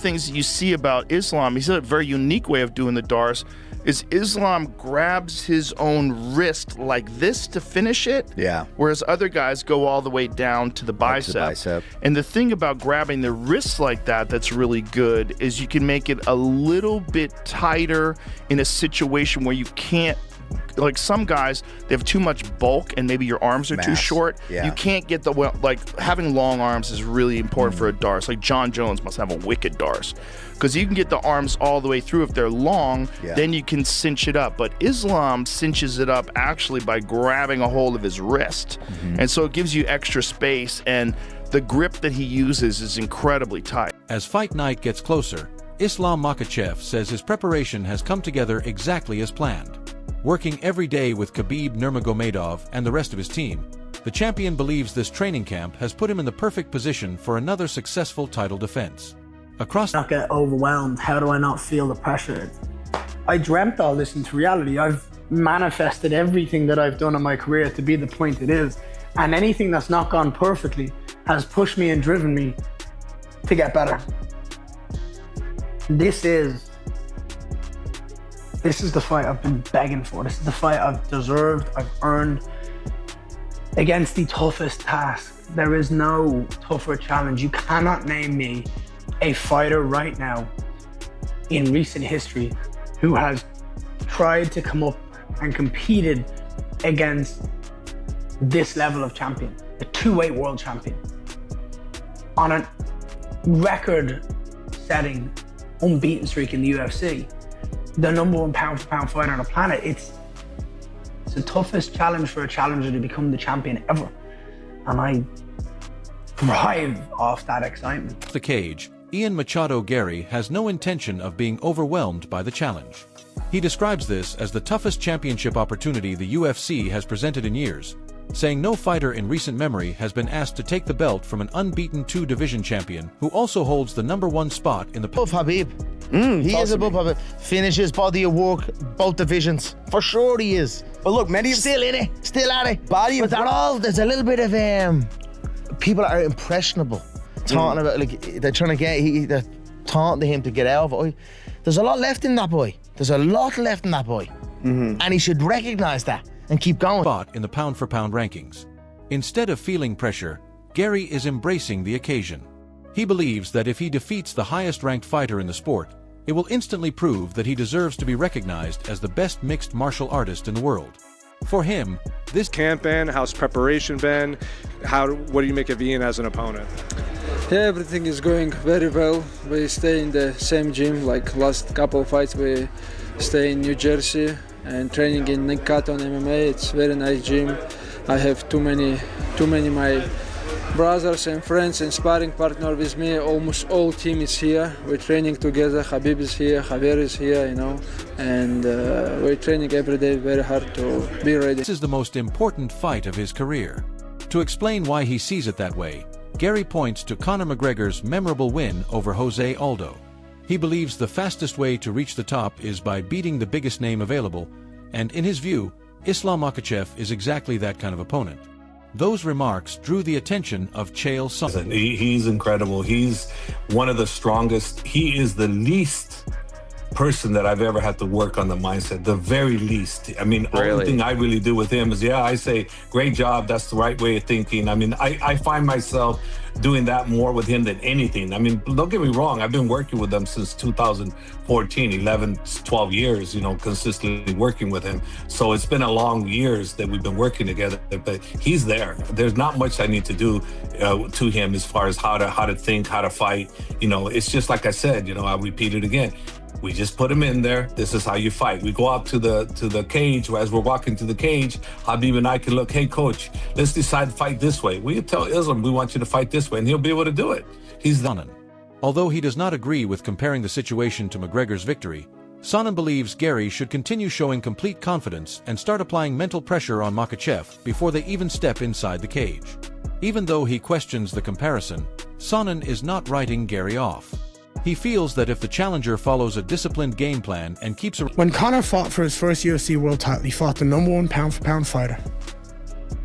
things that you see about Islam, he's a very unique way of doing the Dars, is Islam grabs his own wrist like this to finish it, whereas other guys go all the way down to the bicep. And the thing about grabbing the wrist like that that's really good is you can make it a little bit tighter in a situation where you can't, like some guys, they have too much bulk and maybe your arms are too short. You can't get the, like having long arms is really important for a Dars. Like John Jones must have a wicked Dars. Because you can get the arms all the way through if they're long, then you can cinch it up. But Islam cinches it up actually by grabbing a hold of his wrist. And so it gives you extra space, and the grip that he uses is incredibly tight. As fight night gets closer, Islam Makhachev says his preparation has come together exactly as planned. Working every day with Khabib Nurmagomedov and the rest of his team, the champion believes this training camp has put him in the perfect position for another successful title defense. Not get overwhelmed. How do I not feel the pressure? I dreamt all this into reality. I've manifested everything that I've done in my career to be the point it is. And anything that's not gone perfectly has pushed me and driven me to get better. This is the fight I've been begging for. This is the fight I've deserved, I've earned, against the toughest task. There is no tougher challenge. You cannot name me a fighter right now in recent history who has tried to come up and competed against this level of champion, a two-weight world champion, on a record-setting, unbeaten streak in the UFC, the #1 pound-for-pound fighter on the planet. It's the toughest challenge for a challenger to become the champion ever, and I thrive off that excitement. The cage, Ian Garry has no intention of being overwhelmed by the challenge. He describes this as the toughest championship opportunity the UFC has presented in years, saying no fighter in recent memory has been asked to take the belt from an unbeaten two-division champion who also holds the #1 spot in the... Above Khabib. He is above Khabib. Finishes, body of work, both divisions. For sure he is. But look, many of... Still in it. Still at it. Body of work. There's a little bit of... people are impressionable. Talking about, like, they're trying to they're taunting him to get out of it. There's a lot left in that boy. There's a lot left in that boy. And he should recognize that and keep going. Spot in the pound-for-pound rankings. Instead of feeling pressure, Garry is embracing the occasion. He believes that if he defeats the highest-ranked fighter in the sport, it will instantly prove that he deserves to be recognized as the best mixed martial artist in the world. For him, this camp been, how's preparation been? What do you make of Ian as an opponent? Yeah, everything is going very well. We stay in the same gym, like last couple of fights we stay in New Jersey and training in Nikaton MMA. It's a very nice gym. I have too many my brothers and friends and sparring partner with me. Almost all team is here. We're training together. Khabib is here, Javier is here, you know, and we're training every day very hard to be ready. This is the most important fight of his career. To explain why he sees it that way, Garry points to Conor McGregor's memorable win over Jose Aldo. He believes the fastest way to reach the top is by beating the biggest name available, and in his view, Islam Makhachev is exactly that kind of opponent. Those remarks drew the attention of Chael Sonnen. He's incredible. He's one of the strongest. He is the least person that I've ever had to work on the mindset, the very least. I mean, the only thing I really do with him is, I say, great job, that's the right way of thinking. I mean, I find myself doing that more with him than anything. I mean, don't get me wrong, I've been working with him since 2014, 11, 12 years, consistently working with him. So it's been a long years that we've been working together, but he's there. There's not much I need to do to him as far as how to think, how to fight. It's just like I said, I'll repeat it again. We just put him in there. This is how you fight. We go out to the cage. As we're walking to the cage, Khabib and I can look, hey, coach, let's decide to fight this way. We tell Islam, we want you to fight this way, and he'll be able to do it. He's Sonnen. Although he does not agree with comparing the situation to McGregor's victory, Sonnen believes Garry should continue showing complete confidence and start applying mental pressure on Makhachev before they even step inside the cage. Even though he questions the comparison, Sonnen is not writing Garry off. He feels that if the challenger follows a disciplined game plan and keeps a... When Conor fought for his first UFC world title, he fought the #1 pound-for-pound fighter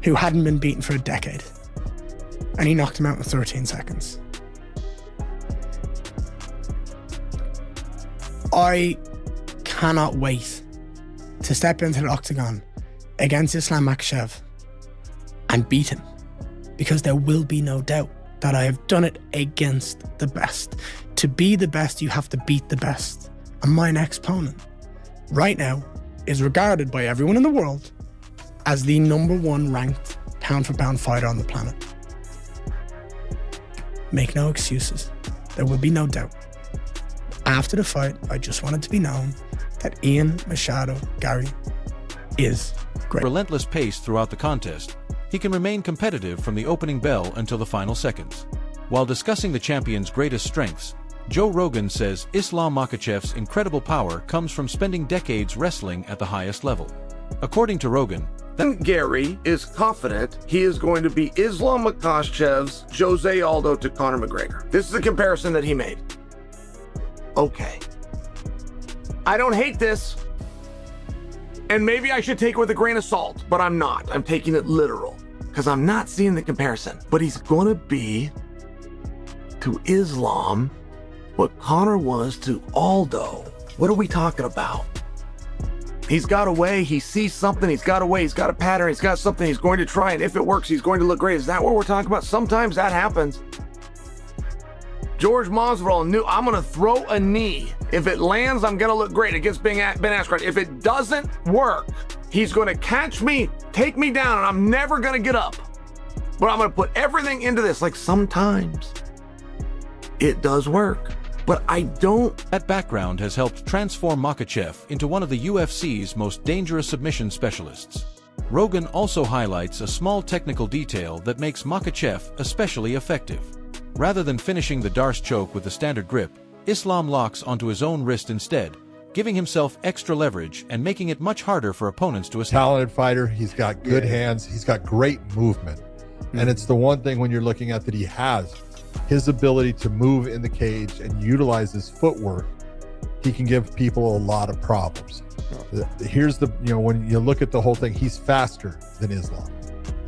who hadn't been beaten for a decade. And he knocked him out in 13 seconds. I cannot wait to step into the octagon against Islam Makhachev and beat him, because there will be no doubt that I have done it against the best. To be the best, you have to beat the best. And my next opponent right now is regarded by everyone in the world as the #1 ranked pound-for-pound fighter on the planet. Make no excuses. There will be no doubt. After the fight, I just want it to be known that Ian Machado Garry is great. Relentless pace throughout the contest, he can remain competitive from the opening bell until the final seconds. While discussing the champion's greatest strengths, Joe Rogan says Islam Makhachev's incredible power comes from spending decades wrestling at the highest level. According to Rogan, Garry is confident he is going to be Islam Makhachev's Jose Aldo to Conor McGregor. This is a comparison that he made. Okay. I don't hate this. And maybe I should take it with a grain of salt, but I'm not. I'm taking it literal because I'm not seeing the comparison. But he's going to be to Islam what Conor was to Aldo. What are we talking about? He's got a way, he sees something, he's got a way, he's got a pattern, he's got something he's going to try, and if it works, he's going to look great. Is that what we're talking about? Sometimes that happens. George Masvidal knew, I'm gonna throw a knee. If it lands, I'm gonna look great against Ben Askren. If it doesn't work, he's gonna catch me, take me down, and I'm never gonna get up. But I'm gonna put everything into this. Like, sometimes it does work. But I don't. That background has helped transform Makhachev into one of the UFC's most dangerous submission specialists. Rogan also highlights a small technical detail that makes Makhachev especially effective. Rather than finishing the Darce choke with the standard grip, Islam locks onto his own wrist instead, giving himself extra leverage and making it much harder for opponents to escape. Talented fighter, he's got good hands, he's got great movement. And it's the one thing when you're looking at that he has. His ability to move in the cage and utilize his footwork, he can give people a lot of problems. Here's the, when you look at the whole thing, he's faster than Islam.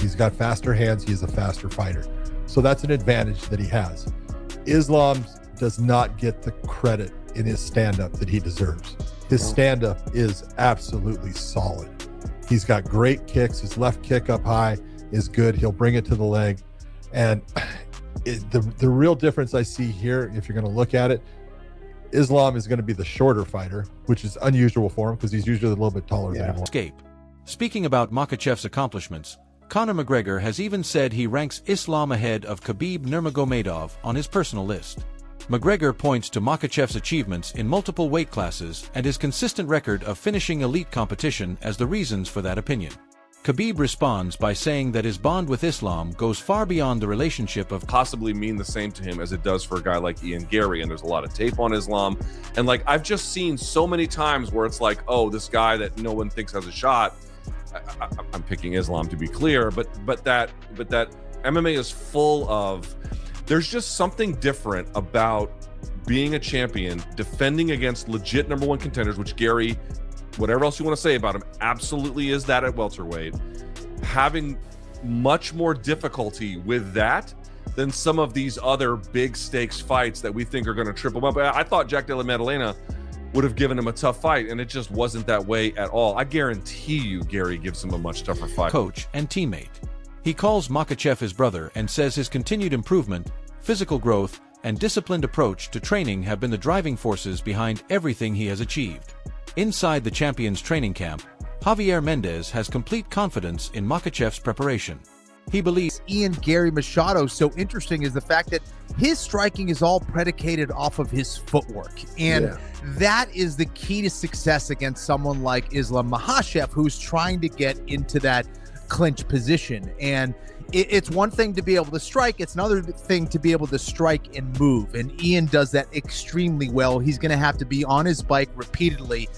He's got faster hands, he's a faster fighter. So that's an advantage that he has. Islam does not get the credit in his stand-up that he deserves. His stand-up is absolutely solid. He's got great kicks. His left kick up high is good. He'll bring it to the leg. And the real difference I see here, if you're going to look at it, Islam is going to be the shorter fighter, which is unusual for him because he's usually a little bit taller than him. Escape. Speaking about Makhachev's accomplishments, Conor McGregor has even said he ranks Islam ahead of Khabib Nurmagomedov on his personal list. McGregor points to Makhachev's achievements in multiple weight classes and his consistent record of finishing elite competition as the reasons for that opinion. Khabib responds by saying that his bond with Islam goes far beyond the relationship of possibly mean the same to him as it does for a guy like Ian Garry, and there's a lot of tape on Islam. And like, I've just seen so many times where it's like, oh, this guy that no one thinks has a shot. I'm picking Islam to be clear, but that MMA is full of, there's just something different about being a champion, defending against legit #1 contenders, which Garry, whatever else you want to say about him, absolutely is that at welterweight, having much more difficulty with that than some of these other big stakes fights that we think are going to trip him up. I thought Jack Della Maddalena would have given him a tough fight, and it just wasn't that way at all. I guarantee you Garry gives him a much tougher fight. Coach and teammate. He calls Makhachev his brother and says his continued improvement, physical growth, and disciplined approach to training have been the driving forces behind everything he has achieved. Inside the champion's training camp, Javier Mendez has complete confidence in Makhachev's preparation. He believes Ian Garry Machado so interesting is the fact that his striking is all predicated off of his footwork. And that is the key to success against someone like Islam Makhachev, who's trying to get into that clinch position. And it's one thing to be able to strike. It's another thing to be able to strike and move. And Ian does that extremely well. He's going to have to be on his bike repeatedly.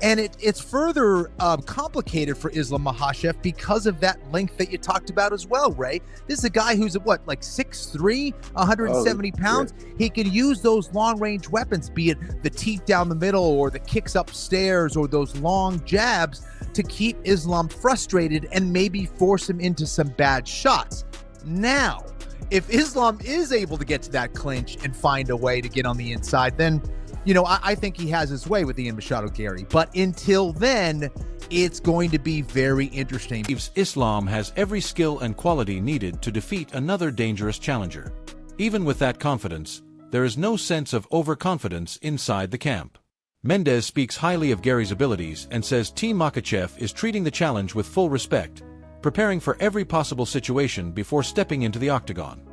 And it's further complicated for Islam Makhachev because of that length that you talked about as well, Ray. This is a guy who's what, like 6'3", 170 pounds. Yeah. He can use those long-range weapons, be it the teeth down the middle or the kicks upstairs or those long jabs, to keep Islam frustrated and maybe force him into some bad shots. Now, if Islam is able to get to that clinch and find a way to get on the inside, then you know, I think he has his way with Ian Machado Garry. But until then, it's going to be very interesting. Islam has every skill and quality needed to defeat another dangerous challenger. Even with that confidence, there is no sense of overconfidence inside the camp. Mendez speaks highly of Garry's abilities and says Team Makhachev is treating the challenge with full respect, preparing for every possible situation before stepping into the octagon.